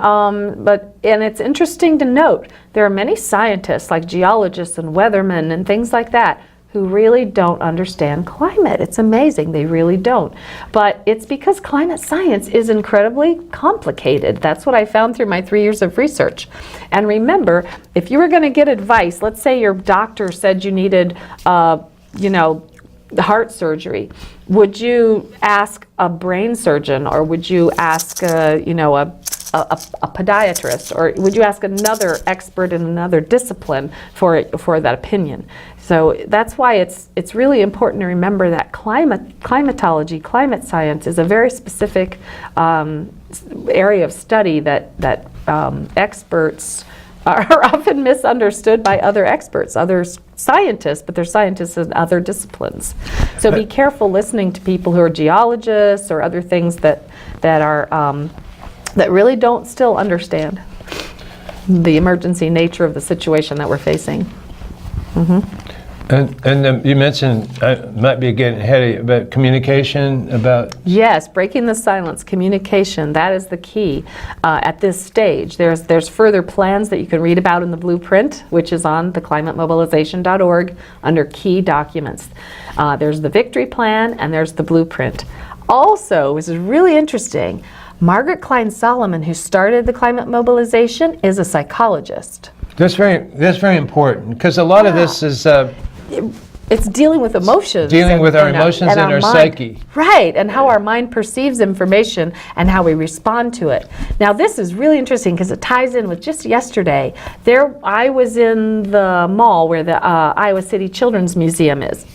B: it's interesting to note, there are many scientists like geologists and weathermen and things like that who really don't understand climate. It's amazing, they really don't. But it's because climate science is incredibly complicated. That's what I found through my 3 years of research. And remember, if you were going to get advice, let's say your doctor said you needed, heart surgery, would you ask a brain surgeon, or would you ask a podiatrist, or would you ask another expert in another discipline for that opinion? So that's why it's really important to remember that climatology, climate science, is a very specific area of study that experts are often misunderstood by other experts, other scientists, but they're scientists in other disciplines. So be careful listening to people who are geologists or other things that are that really don't still understand the emergency nature of the situation that we're facing.
A: And you mentioned, I might be getting ahead of you, but communication about...
B: Yes, breaking the silence, communication, that is the key at this stage. There's further plans that you can read about in the blueprint, which is on theclimatemobilization.org under key documents. There's the victory plan and there's the blueprint. Also, which is really interesting, Margaret Klein Solomon, who started the climate mobilization, is a psychologist.
A: That's very important, because a lot of this is...
B: it's dealing with emotions.
A: Dealing with our emotions and our
B: mind.
A: psyche.
B: Right, and how our mind perceives information and how we respond to it. Now this is really interesting because it ties in with just yesterday. I was in the mall where the Iowa City Children's Museum is,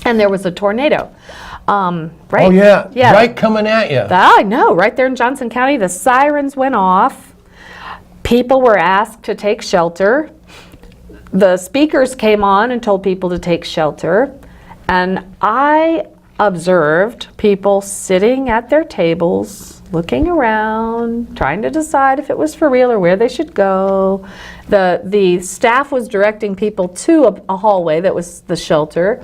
B: and there was a tornado. Right.
A: Oh yeah, right coming at you.
B: I know, right there in Johnson County, the sirens went off. People were asked to take shelter. The speakers came on and told people to take shelter. And I observed people sitting at their tables, looking around, trying to decide if it was for real or where they should go. The staff was directing people to a hallway that was the shelter.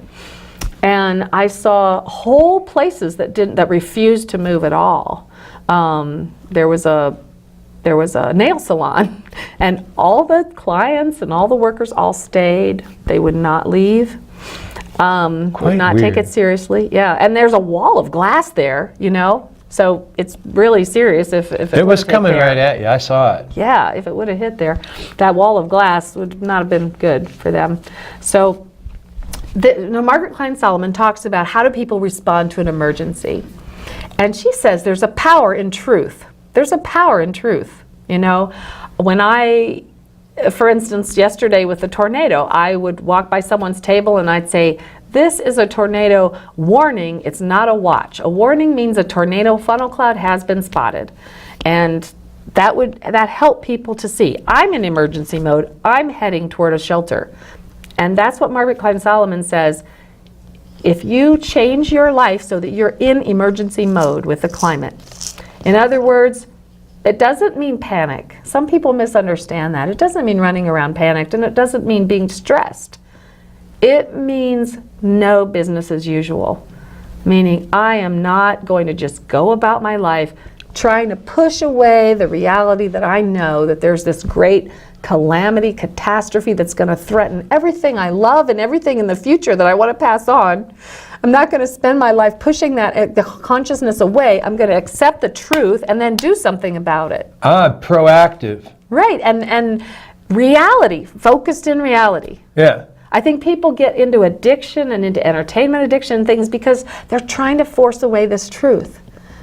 B: And I saw whole places that refused to move at all. There was a nail salon, and all the clients and all the workers all stayed. They would not leave, would not take it seriously. Yeah, and there's a wall of glass there, so it's really serious if it
A: was coming right at you. I saw it.
B: Yeah, if it would have hit there, that wall of glass would not have been good for them. So Margaret Klein Solomon talks about how do people respond to an emergency. And she says there's a power in truth. There's a power in truth. When for instance, yesterday with the tornado, I would walk by someone's table and I'd say, this is a tornado warning, it's not a watch. A warning means a tornado funnel cloud has been spotted. And that helped people to see. I'm in emergency mode, I'm heading toward a shelter. And that's what Margaret Klein Solomon says. If you change your life so that you're in emergency mode with the climate. In other words, it doesn't mean panic. Some people misunderstand that. It doesn't mean running around panicked, and it doesn't mean being stressed. It means no business as usual. Meaning I am not going to just go about my life trying to push away the reality that I know that there's this great calamity, catastrophe that's going to threaten everything I love and everything in the future that I want to pass on. I'm not going to spend my life pushing the consciousness away. I'm going to accept the truth and then do something about it.
A: Proactive.
B: Right, and reality, focused in reality.
A: Yeah.
B: I think people get into addiction and into entertainment addiction and things because they're trying to force away this truth.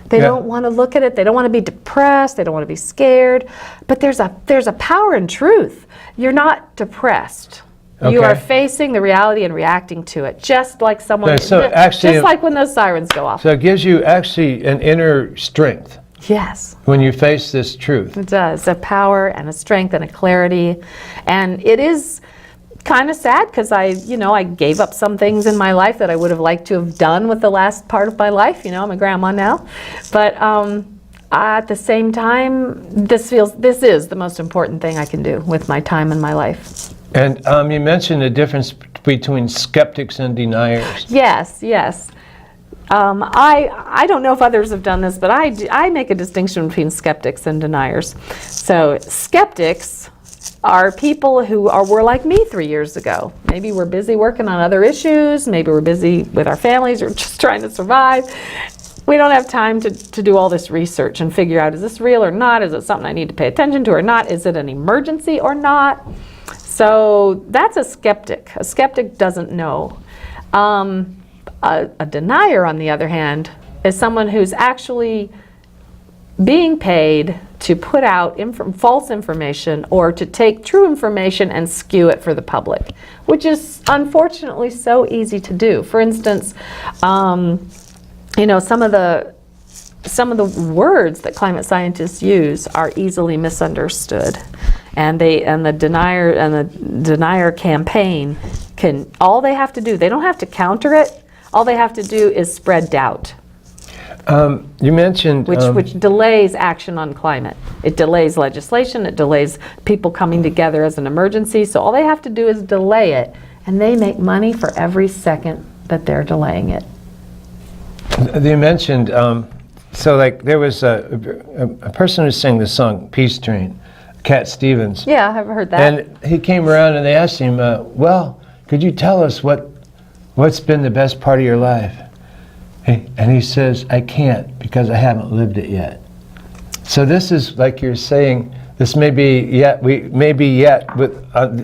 B: They don't want to look at it. They don't want to be depressed. They don't want to be scared. But there's a power in truth. You're not depressed. Okay. You are facing the reality and reacting to it, just like someone.
A: So actually,
B: just like when those sirens go off.
A: So it gives you actually an inner strength.
B: Yes.
A: When you face this truth.
B: It does. A power and a strength and a clarity, and it is kind of sad because I gave up some things in my life that I would have liked to have done with the last part of my life. I'm a grandma now, but at the same time, this is the most important thing I can do with my time and my life.
A: And you mentioned the difference between skeptics and deniers.
B: Yes. I don't know if others have done this, but I make a distinction between skeptics and deniers. So skeptics are people who were like me 3 years ago. Maybe we're busy working on other issues, maybe we're busy with our families or just trying to survive. We don't have time to do all this research and figure out, is this real or not? Is it something I need to pay attention to or not? Is it an emergency or not? So that's a skeptic. A skeptic doesn't know. A denier, on the other hand, is someone who's actually being paid to put out false information or to take true information and skew it for the public, which is unfortunately so easy to do. For instance, you know, some of the words that climate scientists use are easily misunderstood, and the denier campaign all they have to do, they don't have to counter it. All they have to do is spread doubt.
A: You mentioned
B: Which delays action on climate. It delays legislation, it delays people coming together as an emergency, so all they have to do is delay it, and they make money for every second that they're delaying it.
A: You mentioned, so like there was a person who sang the song Peace Train, Cat Stevens.
B: Yeah, I've heard that.
A: And he came around and they asked him, well, could you tell us what's been the best part of your life? And he says, I can't because I haven't lived it yet. So this is, like you're saying, this may be yet with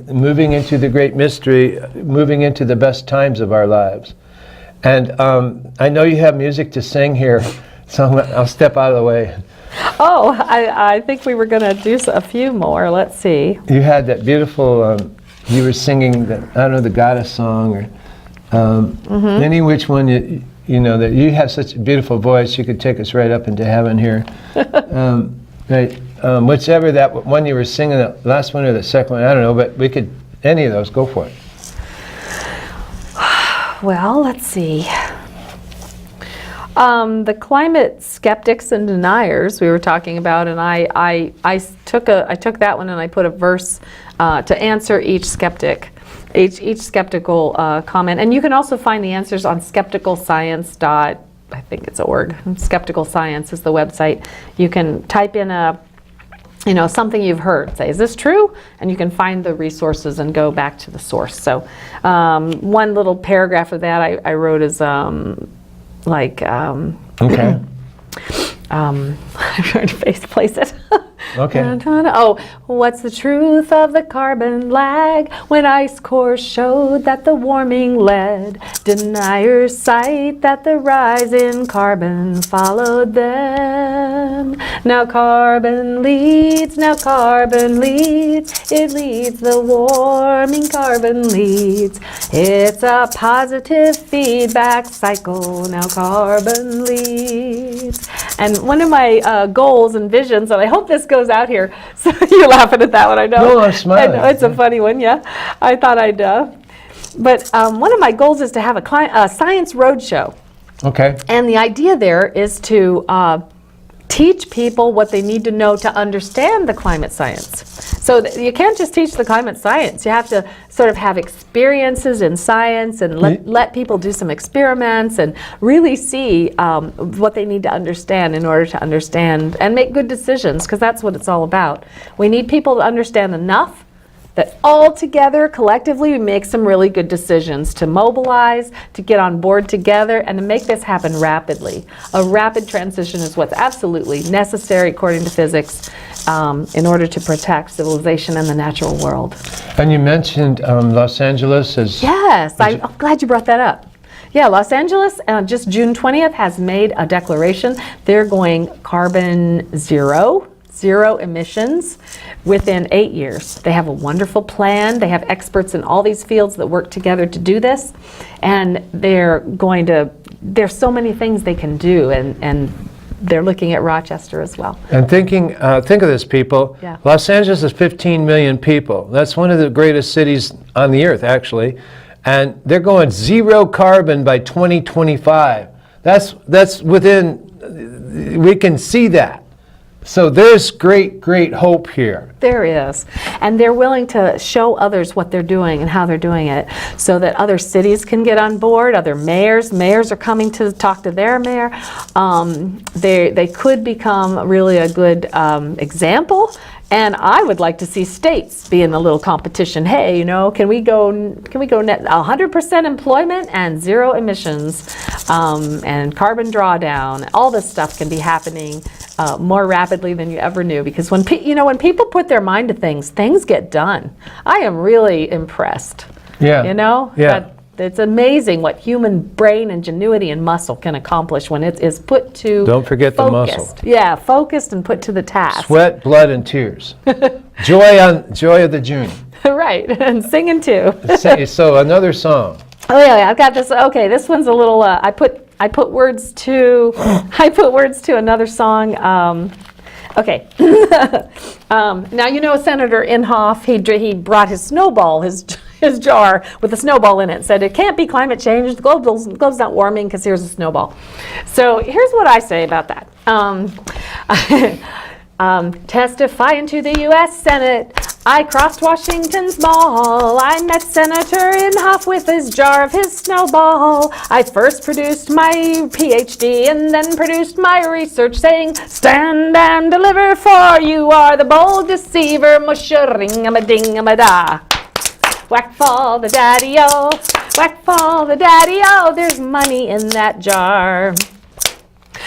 A: moving into the great mystery, moving into the best times of our lives. And I know you have music to sing here, so I'll step out of the way.
B: Oh, I think we were going to do a few more. Let's see.
A: You had that beautiful, you were singing, I don't know, the goddess song, or any which one you know, that you have such a beautiful voice, you could take us right up into heaven here. Whichever that one you were singing, the last one or the second one, I don't know, but we could, any of those, go for it.
B: Well, let's see. The climate skeptics and deniers we were talking about, and I took that one and I put a verse to answer each skeptic. Each skeptical comment, and you can also find the answers on skepticalscience. I think it's .org. Skeptical Science is the website. You can type in something you've heard. Say, is this true? And you can find the resources and go back to the source. So one little paragraph of that I wrote is
A: Okay.
B: I'm trying to place it.
A: Okay.
B: Oh, what's the truth of the carbon lag when ice cores showed that the warming led? Deniers cite that the rise in carbon followed them. Now carbon leads, it leads the warming, carbon leads. It's a positive feedback cycle, now carbon leads. And one of my goals and visions, and I hope this goes out here, so you're laughing at that one, I know.
A: No, I'm smiling.
B: I know, it's a funny one, yeah. I thought I'd, but one of my goals is to have a science roadshow.
A: Okay.
B: And the idea there is to teach people what they need to know to understand the climate science. So you can't just teach the climate science. You have to sort of have experiences in science and let people do some experiments and really see what they need to understand in order to understand and make good decisions, because that's what it's all about. We need people to understand enough that all together, collectively, we make some really good decisions to mobilize, to get on board together, and to make this happen rapidly. A rapid transition is what's absolutely necessary, according to physics, in order to protect civilization and the natural world.
A: And you mentioned Los Angeles as...
B: Yes, I'm glad you brought that up. Yeah, Los Angeles, just June 20th, has made a declaration. They're going carbon zero emissions within 8 years. They have a wonderful plan. They have experts in all these fields that work together to do this. And there's so many things they can do, and they're looking at Rochester as well.
A: And think of this, people.
B: Yeah.
A: Los Angeles is 15 million people. That's one of the greatest cities on the earth, actually. And they're going zero carbon by 2025. That's within, we can see that. So there's great hope here.
B: There is. And they're willing to show others what they're doing and how they're doing it so that other cities can get on board, other mayors. Mayors are coming to talk to their mayor. They could become really a good example. And I would like to see states be in a little competition. Hey, can we go net 100% employment and zero emissions and carbon drawdown? All this stuff can be happening more rapidly than you ever knew, because when people put their mind to things get done. I am really impressed.
A: Yeah.
B: Yeah. It's amazing what human brain, ingenuity, and muscle can accomplish when it is put to
A: Don't forget the muscle.
B: focused. Yeah, focused and put to the task.
A: Sweat, blood, and tears. Joy of the journey.
B: Right, and singing too.
A: So another song.
B: Oh yeah, I've got this. Okay, this one's a little. I put words to another song. Okay. Now you know Senator Inhofe. He brought his snowball, his jar with a snowball in it. Said it can't be climate change. The globe's not warming because here's a snowball. So here's what I say about that. Testifying to the U.S. Senate, I crossed Washington's Mall. I met Senator Inhofe with his jar of his snowball. I first produced my PhD and then produced my research saying, stand and deliver, for you are the bold deceiver. Mush-a-ring-a-ma-ding-a-ma-da. Whack fall the daddy-o, whack fall the daddy-o, there's money in that jar.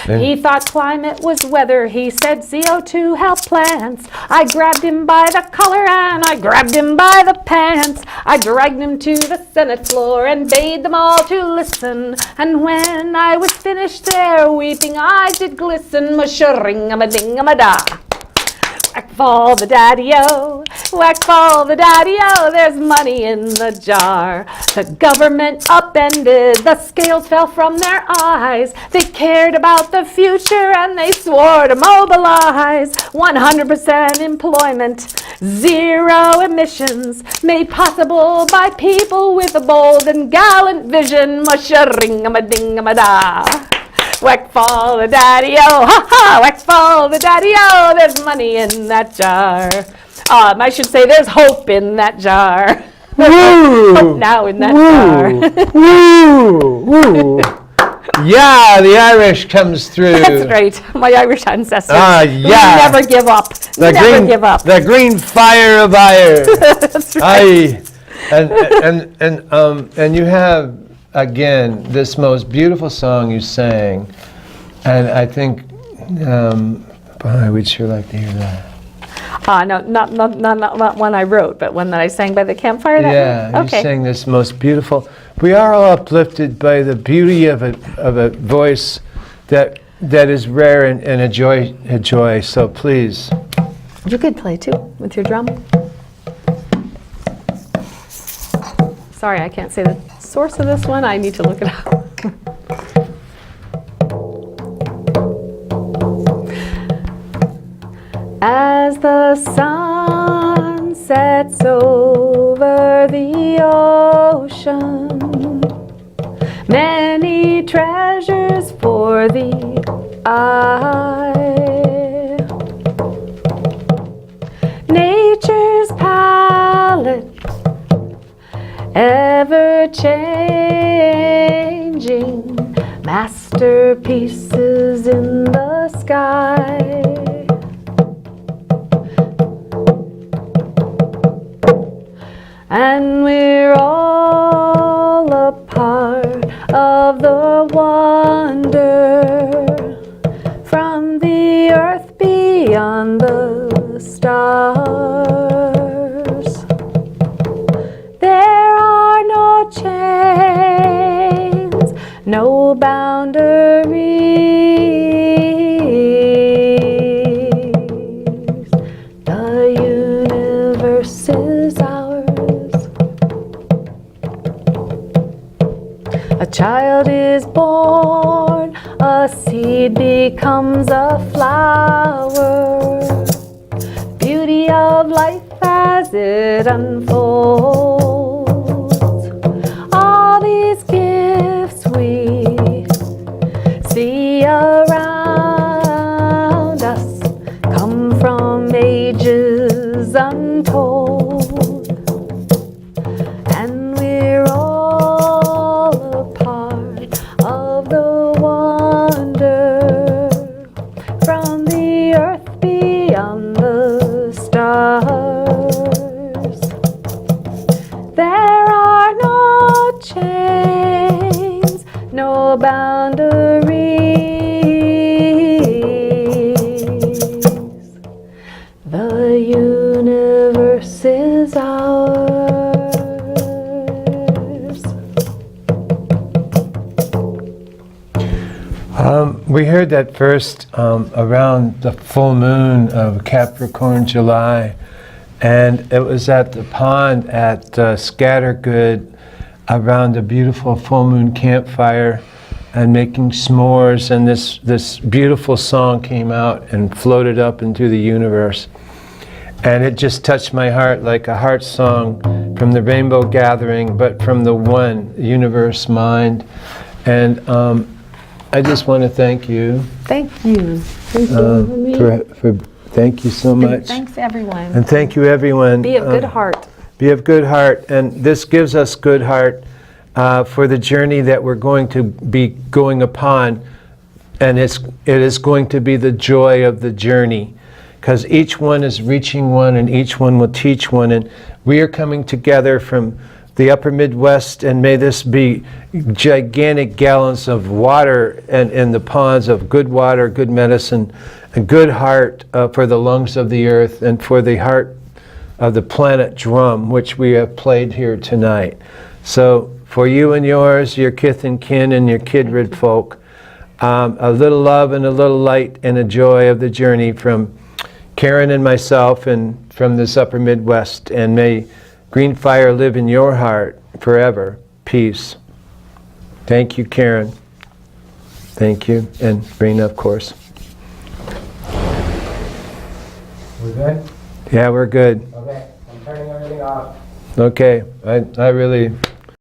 B: He thought climate was weather. He said CO2 helped plants. I grabbed him by the collar and I grabbed him by the pants. I dragged him to the Senate floor and bade them all to listen. And when I was finished their weeping eyes did glisten. Mush-a-ring-a-ma-ding-a-ma-da. Whack fall the daddy-o, whack fall the daddy-o, there's money in the jar. The government upended, the scales fell from their eyes. They cared about the future and they swore to mobilize. 100% employment, 0 emissions, made possible by people with a bold and gallant vision. Mush-a-ring-a-ma-ding-a-ma-da. Whack fall the daddy-o, ha ha, whack fall the daddy-o, there's money in that jar. I should say there's hope in that jar.
A: Woo!
B: Hope now in that jar.
A: Woo! Woo! Yeah, the Irish comes through.
B: That's right, my Irish ancestors.
A: Ah, yeah.
B: Never give up, never give up.
A: The GreenFire of Ire.
B: That's right.
A: And you have, again, this most beautiful song you sang, and I think we'd sure like to hear that.
B: No, not one I wrote, but one that I sang by the campfire.
A: Yeah,
B: one? Okay.
A: You sang this most beautiful. We are all uplifted by the beauty of a voice that is rare and a joy. So please.
B: You could play too with your drum. Sorry, I can't say the source of this one. I need to look it up. As the sun sets over the ocean, many treasures for the eye. Nature's palette, ever-changing, masterpieces in the sky. And we're all a part of the wonder from the earth beyond the stars. There are no chains, no boundaries. The universe is ours. A child is born, a seed becomes a flower. Beauty of life as it unfolds. All these gifts we see around us come from ages untold. And we're all a part of the wonder from the earth beyond the stars.
A: heard that first around the full moon of Capricorn, July. And it was at the pond at Scattergood around a beautiful full moon campfire and making s'mores. And this beautiful song came out and floated up into the universe. And it just touched my heart like a heart song from the Rainbow Gathering, but from the one universe mind. And I just want to thank you.
B: Thank you.
A: Thank you so much.
B: Thanks, everyone.
A: And thank you, everyone.
B: Be of good heart.
A: Be of good heart. And this gives us good heart for the journey that we're going to be going upon. And it is going to be the joy of the journey. Because each one is reaching one, and each one will teach one. And we are coming together from the upper Midwest, and may this be gigantic gallons of water and in the ponds of good water, good medicine, a good heart for the lungs of the earth and for the heart of the planet drum, which we have played here tonight. So for you and yours, your kith and kin and your kindred folk, a little love and a little light and a joy of the journey from Karen and myself and from this upper Midwest. And may GreenFire live in your heart forever. Peace. Thank you, Karen. Thank you. And Raina, of course.
E: We're good?
A: Yeah, we're good.
E: Okay, I'm turning everything off.
A: Okay. I really